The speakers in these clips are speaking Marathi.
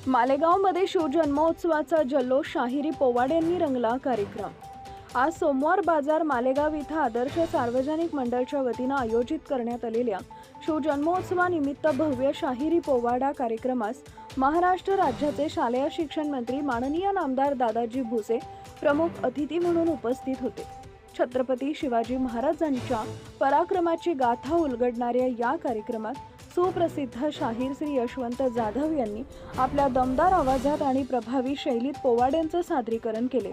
मालेगावमध्ये शिवजन्मोत्सवाचा जल्लोष शाहिरी पोवाड्यांनी रंगला. कार्यक्रम आज सोमवार बाजार मालेगाव इथं आदर्श सार्वजनिक मंडळाच्या वतीनं आयोजित करण्यात आलेल्या शिवजन्मोत्सवानिमित्त भव्य शाहिरी पोवाडा कार्यक्रमास महाराष्ट्र राज्याचे शालेय शिक्षण मंत्री माननीय नामदार दादाजी भुसे प्रमुख अतिथी म्हणून उपस्थित होते. छत्रपती शिवाजी महाराजांच्या पराक्रमाची गाथा उलगडणाऱ्या या कार्यक्रमात सुप्रसिद्ध शाहीर श्री यशवंत जाधव यांनी आपल्या दमदार आवाजात आणि प्रभावी शैलीत पोवाड्यांचं सादरीकरण केले.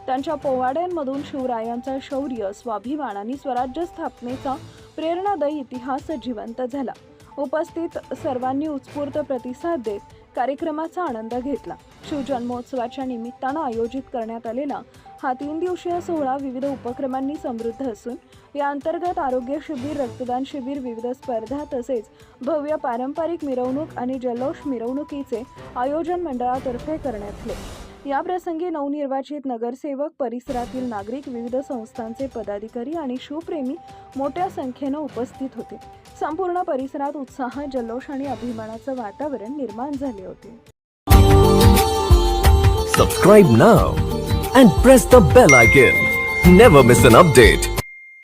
त्यांच्या पोवाड्यांमधून शिवरायांचा शौर्य, स्वाभिमान आणि स्वराज्य स्थापनेचा प्रेरणादायी इतिहास जिवंत झाला. उपस्थित सर्वांनी उत्स्फूर्त प्रतिसाद देत कार्यक्रमाचा आनंद घेतला. शिवजन्मोत्सवाच्या निमित्तानं आयोजित करण्यात आलेला हा 3 दिवसीय सोहळा विविध उपक्रमांनी समृद्ध असून या अंतर्गत आरोग्य शिबिर, रक्तदान शिबिर, विविध स्पर्धा तसेच भव्य पारंपरिक मिरवणूक आणि जल्लोष मिरवणुकीचे आयोजन मंडळातर्फे करण्यात आले. या प्रसंगी नवनिर्वाचित नगरसेवक, परिसरातील नागरिक, विविध संस्थांचे पदाधिकारी आणि शिवप्रेमी मोठ्या संख्येने उपस्थित होते. संपूर्ण परिसरात उत्साह, जल्लोष आणि अभिमानाचं वातावरण निर्माण झाले होते. Subscribe now and press the bell icon. Never miss an update.